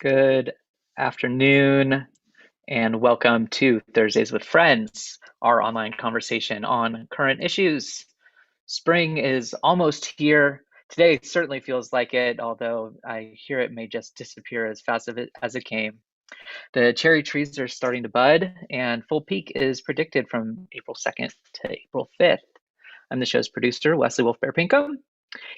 Good afternoon, and welcome to Thursdays with Friends, our online conversation on current issues. Spring is almost here. Today certainly feels like it, although I hear it may just disappear as fast as it came. The cherry trees are starting to bud, and full peak is predicted from April 2nd to April 5th. I'm the show's producer, Wesley Wolf-Bear-Pinkham.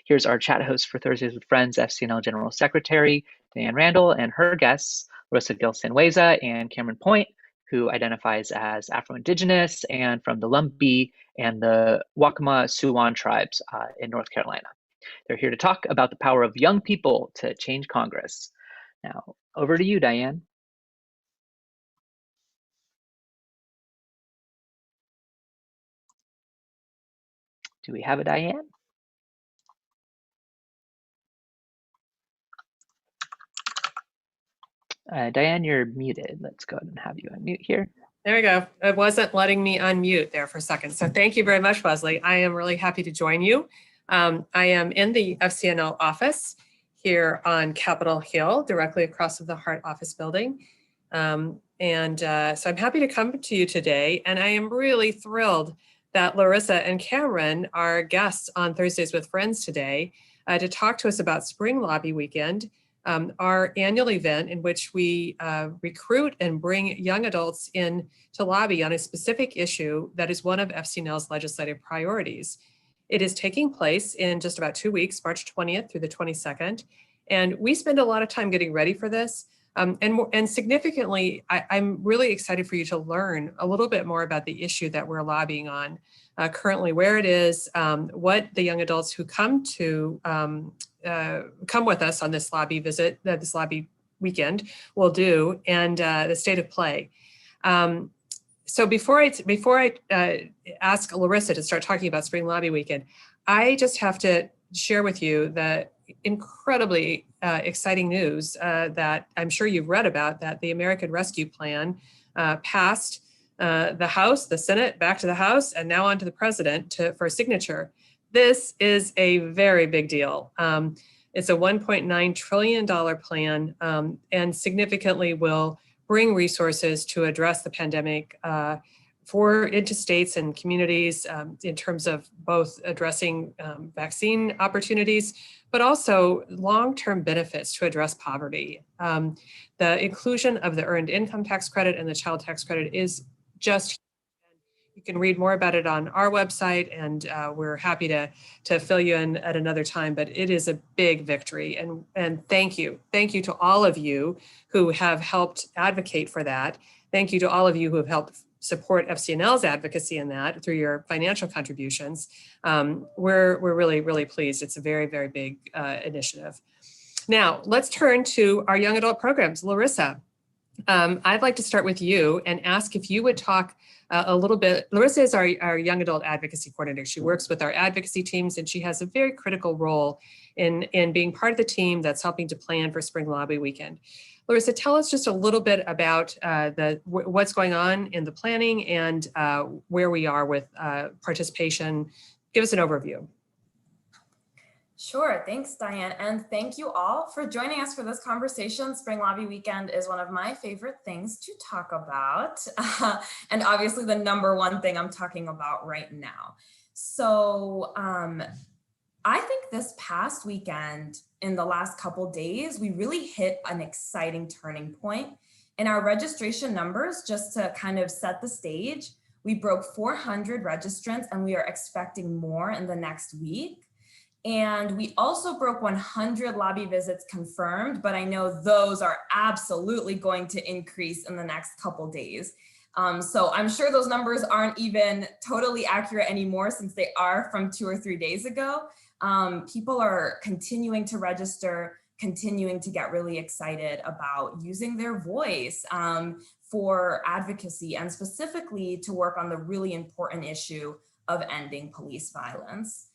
Here's our chat host for Thursdays with Friends, FCNL General Secretary Diane Randall, and her guests, Larissa Gil-Sanhueza and Kameryn Point, who identifies as Afro-Indigenous and from the Lumbee and the Waccamaw Siouan tribes in North Carolina. They're here to talk about the power of young people to change Congress. Now, over to you, Diane. Do we have a Diane? Diane, you're muted. Let's go ahead and have you unmute here. There we go. It wasn't letting me unmute there for a second. So thank you very much, Wesley. I am really happy to join you. I am in the FCNL office here on Capitol Hill, directly across from the Hart office building. So I'm happy to come to you today. And I am really thrilled that Larissa and Kameryn are guests on Thursdays with Friends today to talk to us about Spring Lobby Weekend, our annual event in which we recruit and bring young adults in to lobby on a specific issue that is one of FCNL's legislative priorities. It is taking place in just about 2 weeks, March 20th through the 22nd. And we spend a lot of time getting ready for this. And significantly, I'm really excited for you to learn a little bit more about the issue that we're lobbying on currently, where it is, what the young adults who come with us on this lobby visit, this lobby weekend will do, and the state of play. So before I ask Larissa to start talking about Spring Lobby Weekend, I just have to share with you the incredibly exciting news that I'm sure you've read about, that the American Rescue Plan passed the House, the Senate, back to the House, and now on to the President for signature. This is a very big deal. It's a $1.9 trillion plan and significantly will bring resources to address the pandemic into states and communities in terms of both addressing vaccine opportunities, but also long-term benefits to address poverty. The inclusion of the Earned Income Tax Credit and the Child Tax Credit is just, you can read more about it on our website, and we're happy to fill you in at another time, but it is a big victory. And thank you. Thank you to all of you who have helped advocate for that. Thank you to all of you who have helped support FCNL's advocacy in that through your financial contributions. We're really, really pleased. It's a very, very big initiative. Now, let's turn to our young adult programs. Larissa, I'd like to start with you and ask if you would talk a little bit. Larissa is our young adult advocacy coordinator. She works with our advocacy teams, and she has a very critical role in being part of the team that's helping to plan for Spring Lobby Weekend. Larissa, tell us just a little bit about what's going on in the planning and where we are with participation. Give us an overview. Sure, thanks, Diane, and thank you all for joining us for this conversation. Spring Lobby Weekend is one of my favorite things to talk about, and obviously the #1 thing I'm talking about right now. So I think this past weekend, in the last couple days, we really hit an exciting turning point in our registration numbers. Just to kind of set the stage, we broke 400 registrants, and we are expecting more in the next week. And we also broke 100 lobby visits confirmed, but I know those are absolutely going to increase in the next couple days. So I'm sure those numbers aren't even totally accurate anymore, since they are from 2 or 3 days ago. People are continuing to register, continuing to get really excited about using their voice for advocacy, and specifically to work on the really important issue of ending police violence.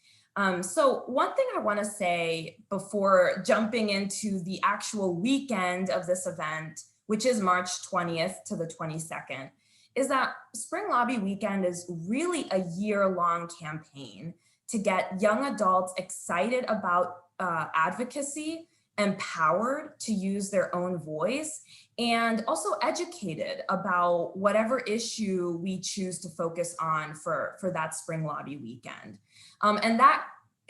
So one thing I want to say before jumping into the actual weekend of this event, which is March 20th to the 22nd, is that Spring Lobby Weekend is really a year-long campaign to get young adults excited about advocacy empowered to use their own voice, and also educated about whatever issue we choose to focus on for that spring lobby weekend. And that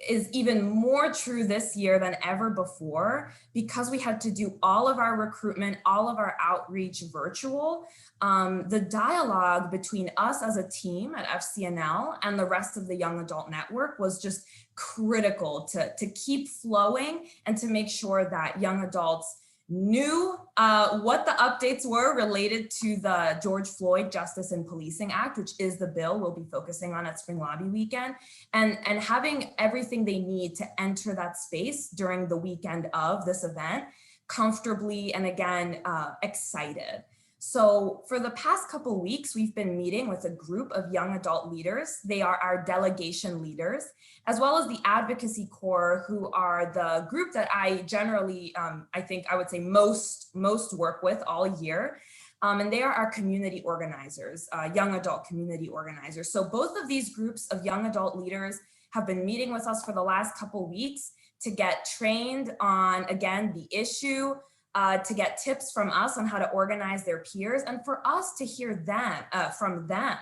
is even more true this year than ever before, because we had to do all of our recruitment, all of our outreach virtual. The dialogue between us as a team at FCNL and the rest of the Young Adult Network was just critical to keep flowing and to make sure that young adults knew what the updates were related to the George Floyd Justice and Policing Act, which is the bill we'll be focusing on at Spring Lobby Weekend, and having everything they need to enter that space during the weekend of this event comfortably and again, excited. So for the past couple weeks, we've been meeting with a group of young adult leaders. They are our delegation leaders, as well as the Advocacy Corps, who are the group that I generally, I think I would say most work with all year. And they are our community organizers, young adult community organizers. So both of these groups of young adult leaders have been meeting with us for the last couple weeks to get trained on, again, the issue, to get tips from us on how to organize their peers, and for us to hear them from them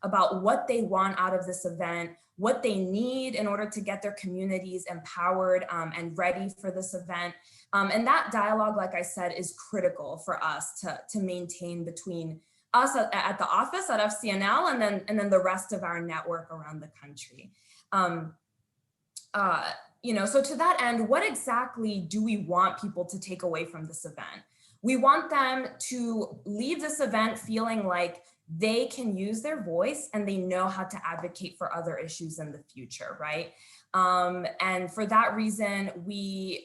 about what they want out of this event, what they need in order to get their communities empowered and ready for this event. And that dialogue, like I said, is critical for us to maintain between us at the office at FCNL and then the rest of our network around the country. So to that end, what exactly do we want people to take away from this event? We want them to leave this event feeling like they can use their voice and they know how to advocate for other issues in the future, right? And for that reason, we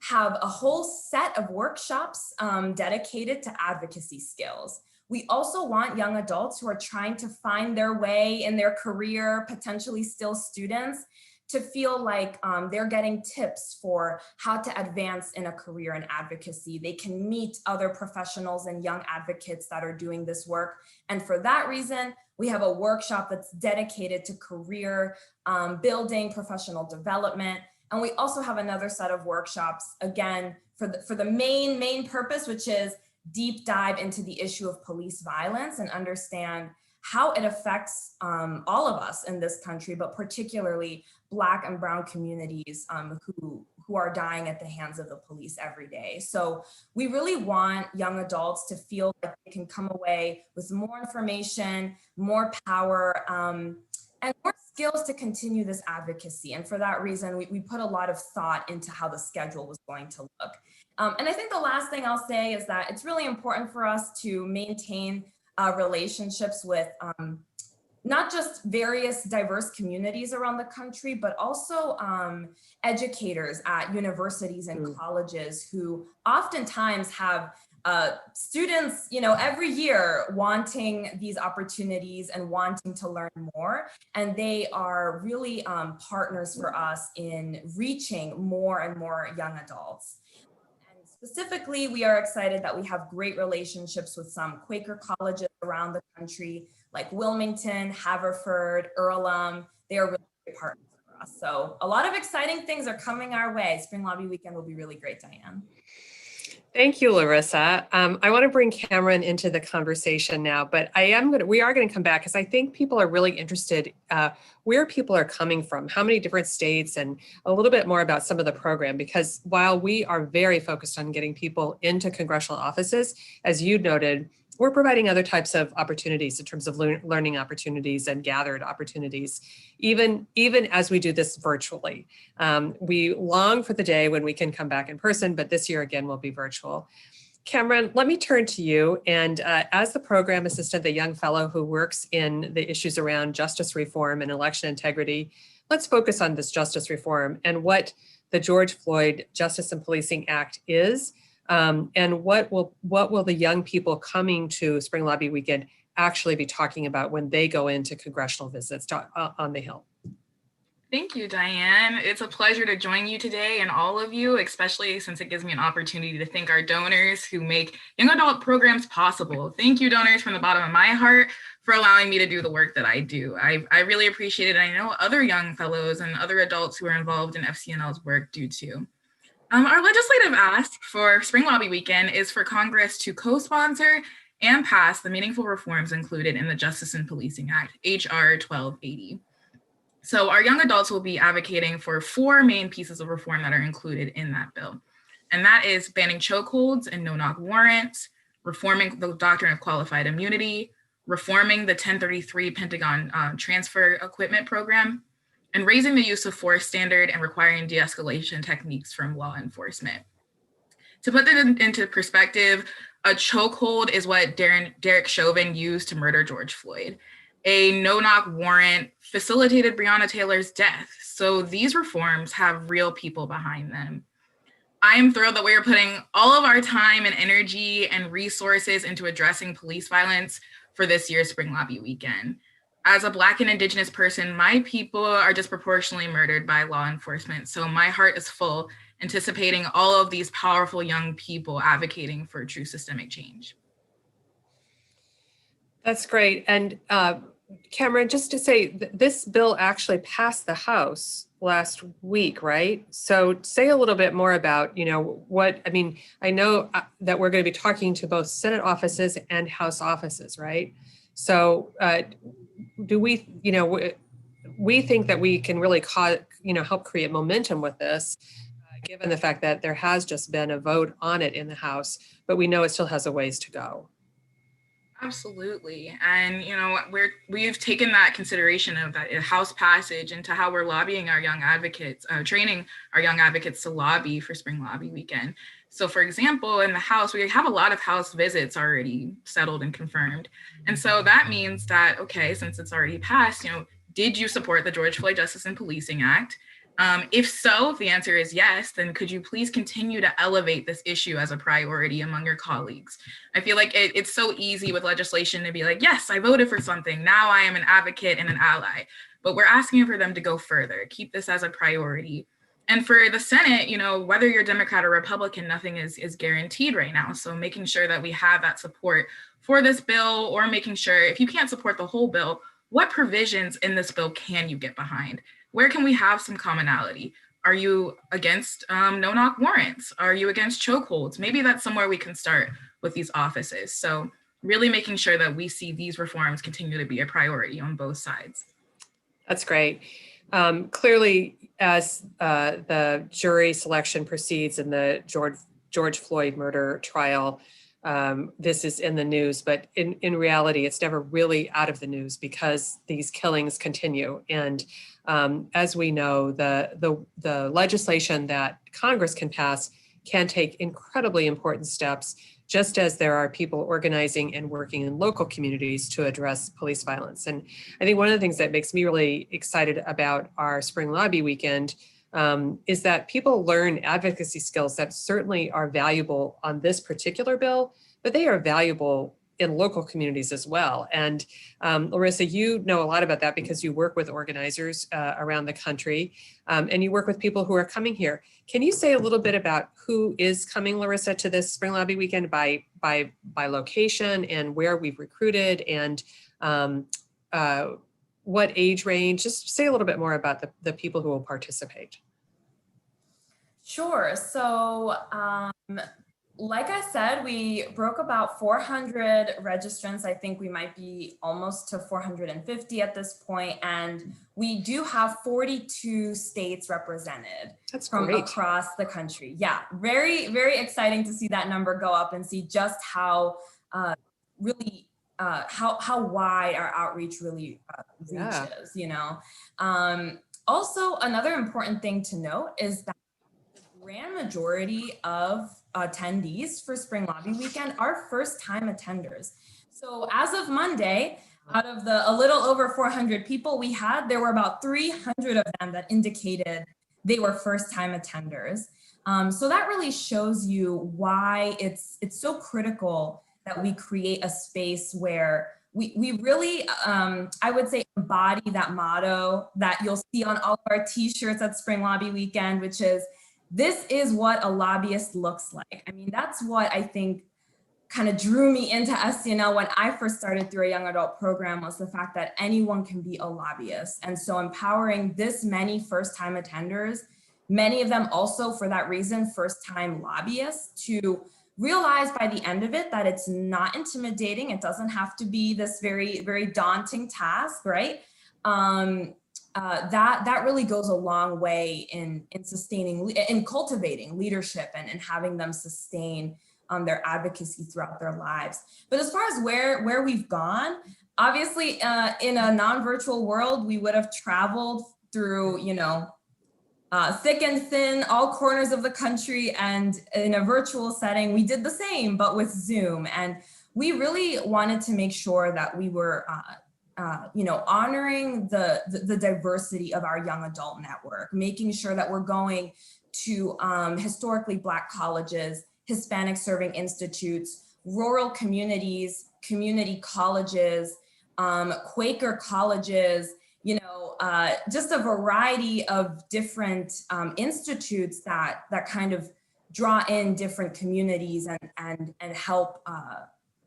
have a whole set of workshops dedicated to advocacy skills. We also want young adults who are trying to find their way in their career, potentially still students, to feel like they're getting tips for how to advance in a career in advocacy. They can meet other professionals and young advocates that are doing this work. And for that reason, we have a workshop that's dedicated to career building, professional development. And we also have another set of workshops, again, for the main purpose, which is deep dive into the issue of police violence and understand how it affects all of us in this country, but particularly Black and Brown communities who are dying at the hands of the police every day. So we really want young adults to feel like they can come away with more information, more power, and more skills to continue this advocacy. And for that reason, we put a lot of thought into how the schedule was going to look. And I think the last thing I'll say is that it's really important for us to maintain relationships with not just various diverse communities around the country, but also educators at universities and colleges who oftentimes have students, every year wanting these opportunities and wanting to learn more. And they are really partners for us in reaching more and more young adults. Specifically, we are excited that we have great relationships with some Quaker colleges around the country, like Wilmington, Haverford, Earlham. They are really great partners for us. So a lot of exciting things are coming our way. Spring Lobby Weekend will be really great, Diane. Thank you, Larissa. I want to bring Kameryn into the conversation now, but we are going to come back because I think people are really interested where people are coming from, how many different states, and a little bit more about some of the program, because while we are very focused on getting people into congressional offices, as you noted, we're providing other types of opportunities in terms of learning opportunities and gathered opportunities, even as we do this virtually. We long for the day when we can come back in person, but this year again will be virtual. Kameryn, let me turn to you. And as the program assistant, the young fellow who works in the issues around justice reform and election integrity, let's focus on this justice reform and what the George Floyd Justice and Policing Act is. And what will the young people coming to Spring Lobby Weekend actually be talking about when they go into congressional visits on the Hill? Thank you, Diane. It's a pleasure to join you today and all of you, especially since it gives me an opportunity to thank our donors who make young adult programs possible. Thank you, donors, from the bottom of my heart for allowing me to do the work that I do. I really appreciate it. I know other young fellows and other adults who are involved in FCNL's work do too. Our legislative ask for Spring Lobby Weekend is for Congress to co-sponsor and pass the meaningful reforms included in the Justice and Policing Act, H.R. 1280. So our young adults will be advocating for 4 main pieces of reform that are included in that bill. And that is banning chokeholds and no-knock warrants, reforming the doctrine of qualified immunity, reforming the 1033 Pentagon transfer equipment program, and raising the use of force standard and requiring de-escalation techniques from law enforcement. To put that into perspective, a chokehold is what Derek Chauvin used to murder George Floyd. A no-knock warrant facilitated Breonna Taylor's death. So these reforms have real people behind them. I am thrilled that we are putting all of our time and energy and resources into addressing police violence for this year's Spring Lobby Weekend. As a Black and Indigenous person, my people are disproportionately murdered by law enforcement. So my heart is full, anticipating all of these powerful young people advocating for true systemic change. That's great. And Kameryn, just to say, this bill actually passed the House last week, right? So say a little bit more about, I know that we're going to be talking to both Senate offices and House offices, right? So do we, we think that we can really help create momentum with this, given the fact that there has just been a vote on it in the House, but we know it still has a ways to go. Absolutely. And, we've taken that consideration of that House passage into how we're lobbying our young advocates, training our young advocates to lobby for Spring Lobby Weekend. So for example, in the House, we have a lot of House visits already settled and confirmed. And so that means that, okay, since it's already passed, did you support the George Floyd Justice and Policing Act? If so, if the answer is yes, then could you please continue to elevate this issue as a priority among your colleagues? I feel like it's so easy with legislation to be like, yes, I voted for something. Now I am an advocate and an ally. But we're asking for them to go further, keep this as a priority. And for the Senate, whether you're Democrat or Republican, nothing is guaranteed right now. So making sure that we have that support for this bill, or making sure if you can't support the whole bill, what provisions in this bill can you get behind? Where can we have some commonality? Are you against no-knock warrants? Are you against chokeholds? Maybe that's somewhere we can start with these offices. So really making sure that we see these reforms continue to be a priority on both sides. That's great. Clearly, as the jury selection proceeds in the George Floyd murder trial, this is in the news, but in reality, it's never really out of the news because these killings continue. And as we know, the legislation that Congress can pass can take incredibly important steps, just as there are people organizing and working in local communities to address police violence. And I think one of the things that makes me really excited about our Spring Lobby Weekend is that people learn advocacy skills that certainly are valuable on this particular bill, but they are valuable in local communities as well. And Larissa, you know a lot about that because you work with organizers around the country, and you work with people who are coming here. Can you say a little bit about who is coming, Larissa, to this Spring Lobby Weekend by location and where we've recruited, and what age range? Just say a little bit more about the people who will participate. Sure. So like I said, we broke about 400 registrants. I think we might be almost to 450 at this point. And we do have 42 states represented. That's from great. Across the country. Yeah, very, very exciting to see that number go up and see just how really how wide our outreach really reaches, Also, another important thing to note is that the grand majority of attendees for Spring Lobby Weekend are first-time attenders. So as of Monday, out of the a little over 400 people we had, there were about 300 of them that indicated they were first-time attenders. So that really shows you why it's so critical that we create a space where we really, I would say, embody that motto that you'll see on all of our t-shirts at Spring Lobby Weekend, which is, this is what a lobbyist looks like. I mean, that's what I think kind of drew me into FCNL when I first started through a young adult program, was the fact that anyone can be a lobbyist. And so empowering this many first-time attenders Many of them also, for that reason, first-time lobbyists, to realize by the end of it that it's not intimidating. It doesn't have to be this very, very daunting task, right? That really goes a long way in sustaining, in cultivating leadership and having them sustain their advocacy throughout their lives. But as far as where we've gone, obviously in a non-virtual world, we would have traveled through, you know, thick and thin, all corners of the country, and in a virtual setting, we did the same, but with Zoom. And we really wanted to make sure that we were you know, honoring the diversity of our young adult network, making sure that we're going to historically Black colleges, Hispanic serving institutes, rural communities, community colleges, Quaker colleges, you know, just a variety of different institutes that kind of draw in different communities and help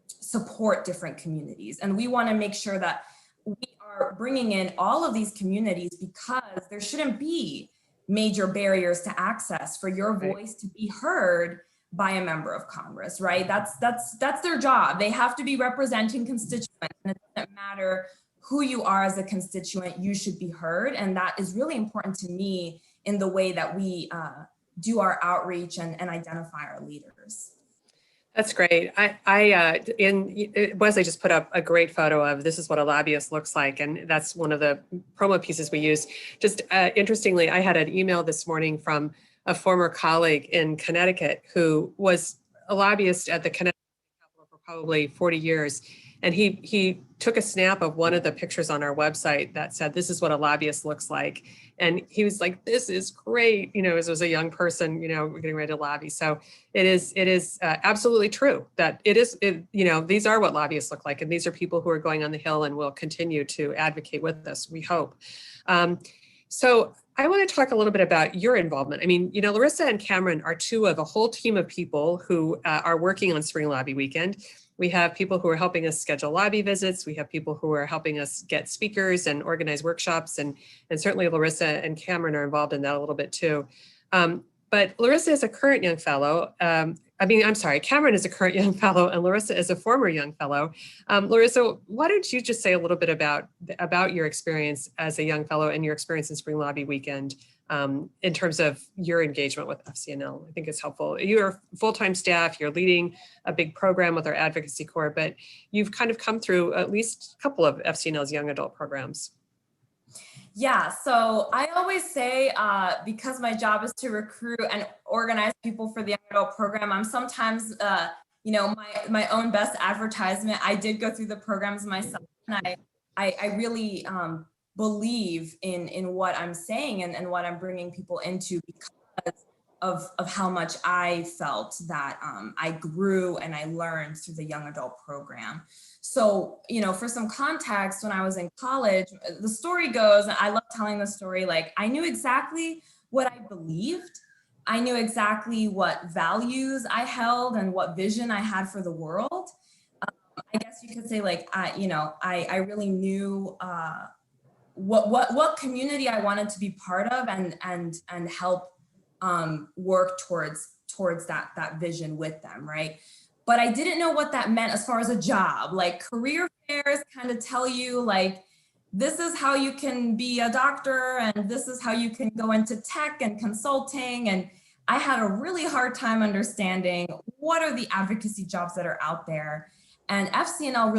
support different communities. And we want to make sure that we are bringing in all of these communities, because there shouldn't be major barriers to access for your voice to be heard by a member of Congress, right? That's their job. They have to be representing constituents, and it doesn't matter who you are as a constituent, you should be heard. And that is really important to me in the way that we do our outreach and identify our leaders. That's great. Wesley just put up a great photo of this is what a lobbyist looks like. And that's one of the promo pieces we use. Just interestingly, I had an email this morning from a former colleague in Connecticut who was a lobbyist at the Connecticut Capitol for probably 40 years. And he took a snap of one of the pictures on our website that said, this is what a lobbyist looks like. And he was like, this is great. You know, as a young person, you know, we're getting ready to lobby. So it is absolutely true that you know, these are what lobbyists look like. And these are people who are going on the Hill and will continue to advocate with us, we hope. So I want to talk a little bit about your involvement. I mean, you know, Larissa and Kameryn are two of a whole team of people who are working on Spring Lobby Weekend. We have people who are helping us schedule lobby visits. We have people who are helping us get speakers and organize workshops. And certainly Larissa and Kameryn are involved in that a little bit too. But Larissa is a current young fellow. Kameryn is a current young fellow and Larissa is a former young fellow. Larissa, why don't you just say a little bit about your experience as a young fellow and your experience in Spring Lobby Weekend in terms of your engagement with FCNL. I think it's helpful. You're full-time staff, you're leading a big program with our Advocacy Corps, but you've kind of come through at least a couple of FCNL's young adult programs. Yeah, so I always say, because my job is to recruit and organize people for the young adult program, I'm sometimes, you know, my own best advertisement. I did go through the programs myself, and I really believe in what I'm saying and what I'm bringing people into, because of how much I felt that I grew and I learned through the young adult program. So, you know, for some context, when I was in college, the story goes, and I love telling the story, like I knew exactly what I believed. I knew exactly what values I held and what vision I had for the world. I guess you could say, like, I really knew what community I wanted to be part of and help work towards that vision with them, right? But I didn't know what that meant as far as a job. Like, career fairs kind of tell you, like, this is how you can be a doctor and this is how you can go into tech and consulting. And I had a really hard time understanding what are the advocacy jobs that are out there. And FCNL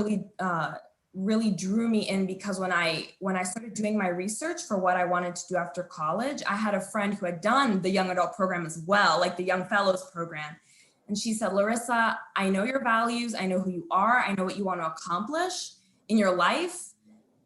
really drew me in, because when I started doing my research for what I wanted to do after college, I had a friend who had done the young adult program as well, like the Young Fellows program. And she said, Larissa, I know your values. I know who you are. I know what you want to accomplish in your life.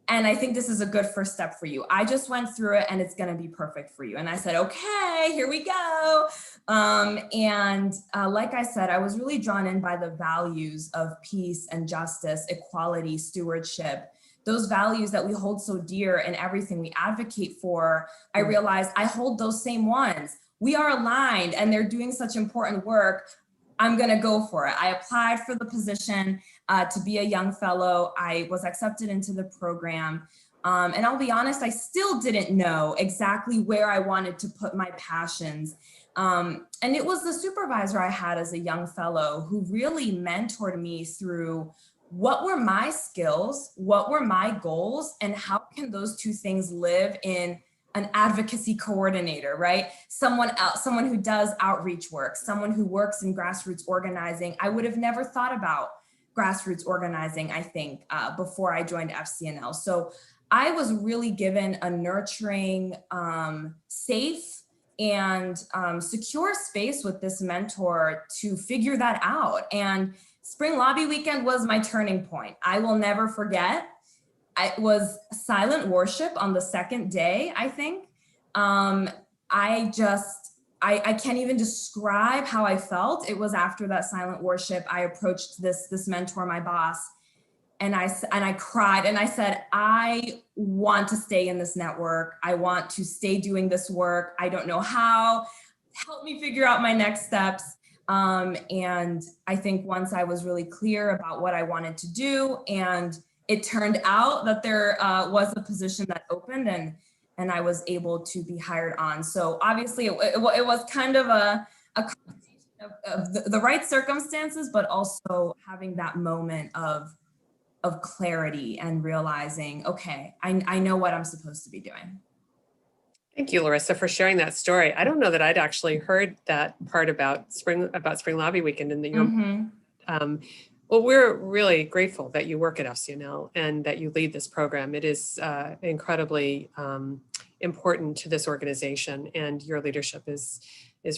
And I think this is a good first step for you. I just went through it and it's going to be perfect for you. And I said, okay, here we go. Like I said, I was really drawn in by the values of peace and justice, equality, stewardship, those values that we hold so dear in everything we advocate for. I realized I hold those same ones. We are aligned and they're doing such important work. I'm going to go for it. I applied for the position to be a young fellow. I was accepted into the program. And I'll be honest, I still didn't know exactly where I wanted to put my passions. And it was the supervisor I had as a young fellow who really mentored me through what were my skills, what were my goals, and how can those two things live in an advocacy coordinator, right? Someone else, someone who does outreach work, someone who works in grassroots organizing. I would have never thought about grassroots organizing, I think, before I joined FCNL. So I was really given a nurturing, safe, and secure space with this mentor to figure that out. And Spring Lobby Weekend was my turning point. I will never forget. It was silent worship on the second day, I think. I can't even describe how I felt. It was after that silent worship, I approached this mentor, my boss, and I cried and I said, I want to stay in this network. I want to stay doing this work. I don't know how. Help me figure out my next steps. And I think once I was really clear about what I wanted to do, and it turned out that there was a position that opened, and I was able to be hired on. So obviously it was kind of a combination of the right circumstances, but also having that moment of clarity and realizing, okay, I know what I'm supposed to be doing. Thank you, Larissa, for sharing that story. I don't know that I'd actually heard that part about Spring Lobby Weekend and that well, we're really grateful that you work at FCNL and that you lead this program. It is incredibly important to this organization, and your leadership is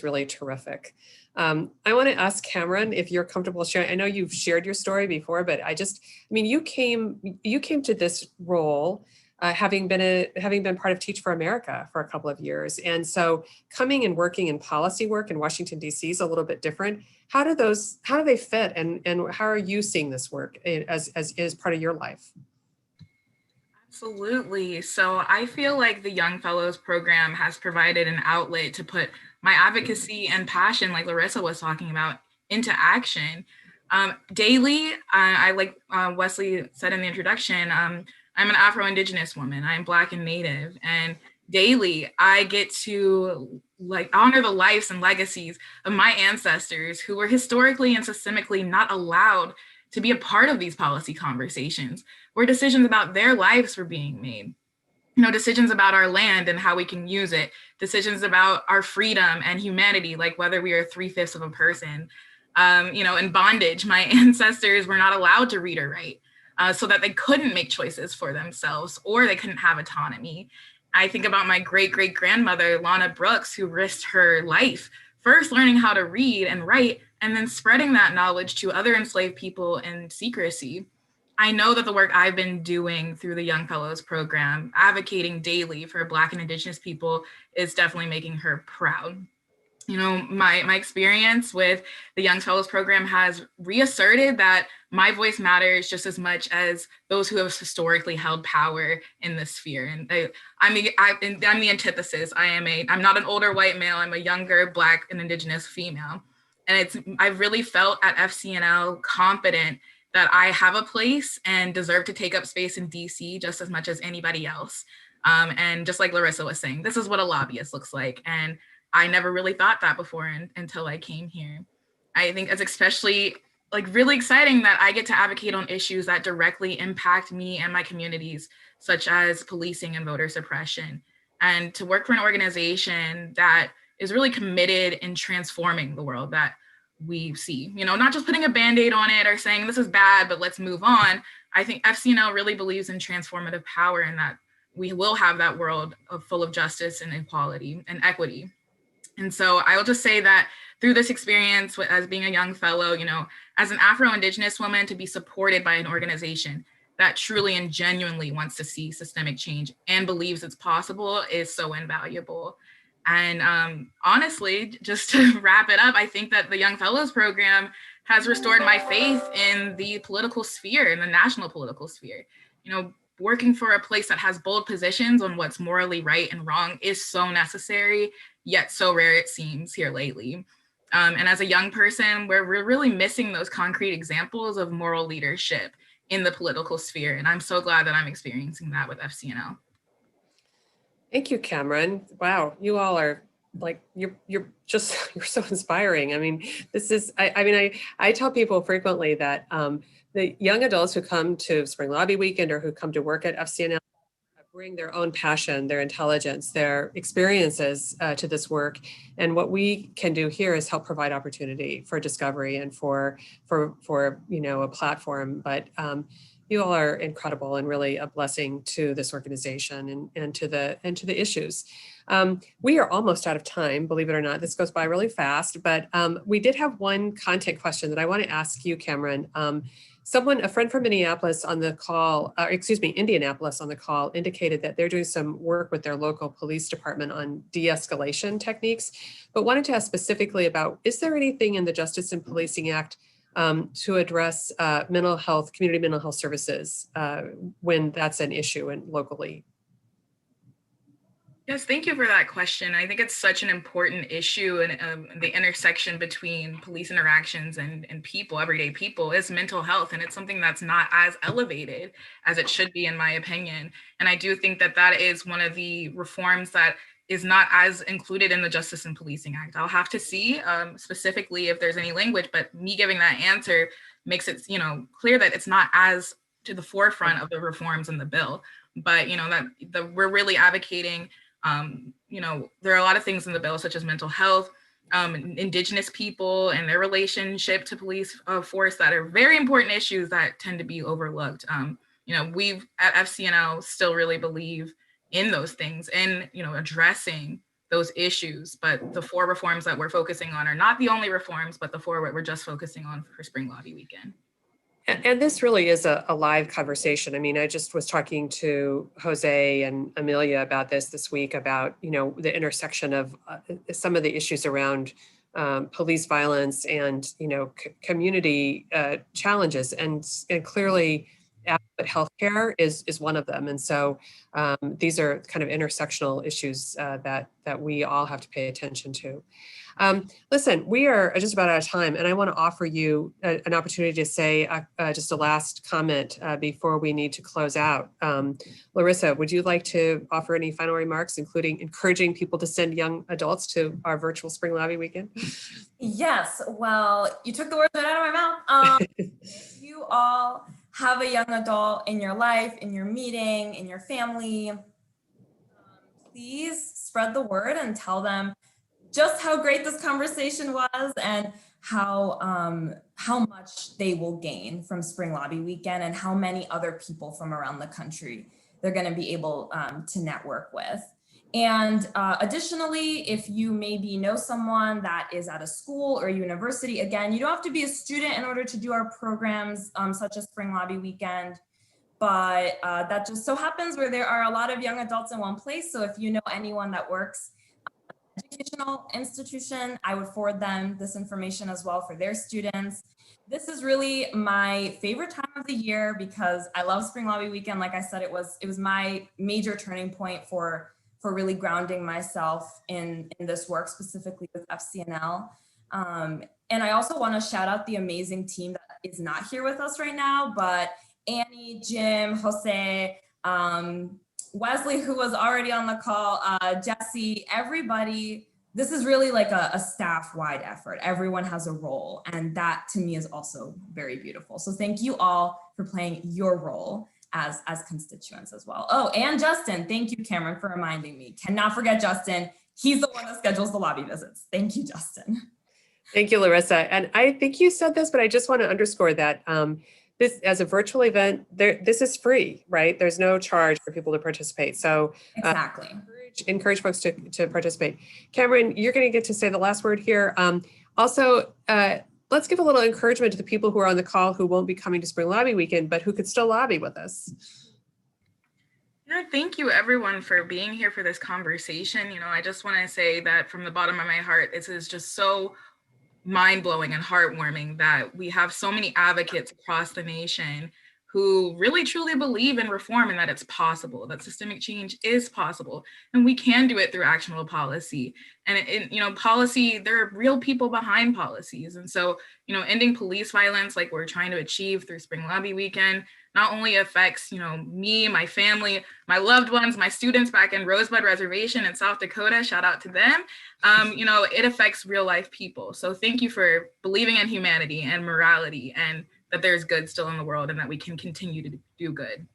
really terrific. I want to ask Kameryn if you're comfortable sharing. I know you've shared your story before, but you came to this role having been part of Teach for America for a couple of years, and so coming and working in policy work in Washington D.C. is a little bit different. How do they fit, and how are you seeing this work as part of your life? Absolutely. So I feel like the Young Fellows program has provided an outlet to put my advocacy and passion, like Larissa was talking about, into action. Daily, I like Wesley said in the introduction, I'm an Afro-Indigenous woman. I'm Black and Native, and daily I get to honor the lives and legacies of my ancestors who were historically and systemically not allowed to be a part of these policy conversations, where decisions about their lives were being made. Decisions about our land and how we can use it, decisions about our freedom and humanity, like whether we are 3/5 of a person. In bondage, my ancestors were not allowed to read or write, so that they couldn't make choices for themselves, or they couldn't have autonomy. I think about my great-great-grandmother, Lana Brooks, who risked her life first learning how to read and write, and then spreading that knowledge to other enslaved people in secrecy. I know that the work I've been doing through the Young Fellows program, advocating daily for Black and Indigenous people, is definitely making her proud. My experience with the Young Fellows program has reasserted that my voice matters just as much as those who have historically held power in this sphere. And I'm the antithesis. I'm not an older white male. I'm a younger Black and Indigenous female. And I've really felt at FCNL confident that I have a place and deserve to take up space in DC just as much as anybody else. And just like Larissa was saying, this is what a lobbyist looks like. And I never really thought that before until I came here. I think it's especially really exciting that I get to advocate on issues that directly impact me and my communities, such as policing and voter suppression, and to work for an organization that is really committed in transforming the world that we see, not just putting a Band-Aid on it or saying this is bad, but let's move on. I think FCNL really believes in transformative power, and that we will have that world full of justice and equality and equity. And so I will just say that through this experience as being a young fellow, as an Afro-Indigenous woman, to be supported by an organization that truly and genuinely wants to see systemic change and believes it's possible is so invaluable. And honestly, just to wrap it up, I think that the Young Fellows program has restored my faith in the political sphere, in the national political sphere. Working for a place that has bold positions on what's morally right and wrong is so necessary, yet so rare it seems here lately. And as a young person, we're really missing those concrete examples of moral leadership in the political sphere. And I'm so glad that I'm experiencing that with FCNL. Thank you, Kameryn. Wow, you all are like, you're just, you're so inspiring. I mean, this is, I tell people frequently that the young adults who come to Spring Lobby Weekend or who come to work at FCNL bring their own passion, their intelligence, their experiences to this work. And what we can do here is help provide opportunity for discovery and for a platform. But you all are incredible and really a blessing to this organization and to the issues. We are almost out of time, believe it or not. This goes by really fast, but we did have one content question that I want to ask you, Kameryn. A friend from Minneapolis on the call, Indianapolis on the call, indicated that they're doing some work with their local police department on de-escalation techniques, but wanted to ask specifically about, is there anything in the Justice and Policing Act to address community mental health services when that's an issue and locally? Yes, thank you for that question. I think it's such an important issue, and the intersection between police interactions and people, everyday people, is mental health. And it's something that's not as elevated as it should be, in my opinion. And I do think that that is one of the reforms that is not as included in the Justice and Policing Act. I'll have to see specifically if there's any language, but me giving that answer makes it, clear that it's not as to the forefront of the reforms in the bill. But, we're really advocating. There are a lot of things in the bill, such as mental health, Indigenous people and their relationship to police force, that are very important issues that tend to be overlooked. We've at FCNL still really believe in those things and, addressing those issues. But the 4 reforms that we're focusing on are not the only reforms, but the 4 that we're just focusing on for Spring Lobby Weekend. And this really is a live conversation. I mean, I just was talking to Jose and Amelia about this week, about, the intersection of some of the issues around police violence and, community challenges. And clearly, healthcare is one of them. And so these are kind of intersectional issues that we all have to pay attention to. Listen, we are just about out of time, and I want to offer you an opportunity to say just a last comment before we need to close out. Larissa, would you like to offer any final remarks, including encouraging people to send young adults to our virtual Spring Lobby Weekend? Yes, well, you took the words right out of my mouth. If you all have a young adult in your life, in your meeting, in your family, please spread the word and tell them just how great this conversation was and how much they will gain from Spring Lobby Weekend and how many other people from around the country they're going to be able to network with. And additionally, if you maybe know someone that is at a school or university, again, you don't have to be a student in order to do our programs such as Spring Lobby Weekend, but that just so happens where there are a lot of young adults in one place. So if you know anyone that works educational institution, I would forward them this information as well for their students. This is really my favorite time of the year because I love Spring Lobby Weekend. Like I said, it was my major turning point for really grounding myself in this work, specifically with FCNL. And I also want to shout out the amazing team that is not here with us right now, but Annie, Jim, Jose, Wesley, who was already on the call, Jesse, everybody. This is really like a staff-wide effort. Everyone has a role, and that to me is also very beautiful. So thank you all for playing your role as constituents as well. Oh, and Justin, thank you, Kameryn, for reminding me. Cannot forget Justin. He's the one that schedules the lobby visits. Thank you, Justin. Thank you, Larissa. And I think you said this, but I just want to underscore that this, as a virtual event, this is free, right? There's no charge for people to participate. So exactly. Encourage folks to participate. Kameryn, you're going to get to say the last word here. Also, let's give a little encouragement to the people who are on the call who won't be coming to Spring Lobby Weekend, but who could still lobby with us. Yeah, thank you everyone for being here for this conversation. I just want to say that from the bottom of my heart, this is just so mind-blowing and heartwarming that we have so many advocates across the nation who really truly believe in reform and that it's possible, that systemic change is possible, and we can do it through actionable policy. And policy, there are real people behind policies. And so, ending police violence like we're trying to achieve through Spring Lobby Weekend not only affects, me, my family, my loved ones, my students back in Rosebud Reservation in South Dakota, shout out to them. It affects real life people. So thank you for believing in humanity and morality, and that there's good still in the world and that we can continue to do good.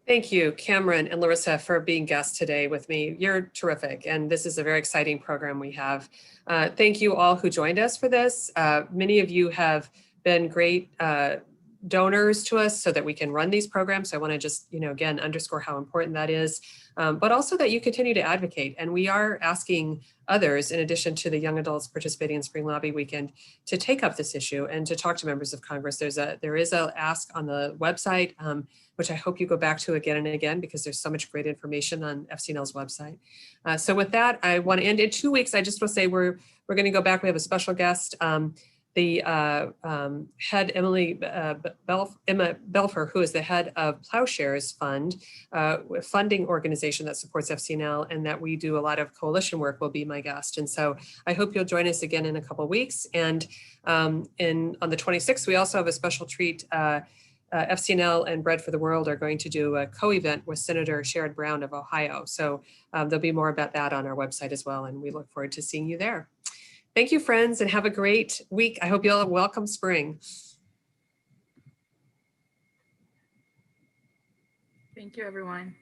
Thank you, Kameryn and Larissa, for being guests today with me. You're terrific, and this is a very exciting program we have. Thank you all who joined us for this. Many of you have been great donors to us so that we can run these programs. So I want to just, again, underscore how important that is, but also that you continue to advocate. And we are asking others, in addition to the young adults participating in Spring Lobby Weekend, to take up this issue and to talk to members of Congress. There is a ask on the website, which I hope you go back to again and again, because there's so much great information on FCNL's website. So with that, I want to end in 2 weeks. I just will say we're going to go back. We have a special guest. The head, Emma Belfer, who is the head of Plowshares Fund, a funding organization that supports FCNL and that we do a lot of coalition work, will be my guest. And so I hope you'll join us again in a couple of weeks. And on the 26th, we also have a special treat. FCNL and Bread for the World are going to do a co-event with Senator Sherrod Brown of Ohio. So there'll be more about that on our website as well. And we look forward to seeing you there. Thank you, friends, and have a great week. I hope you'll welcome spring. Thank you, everyone.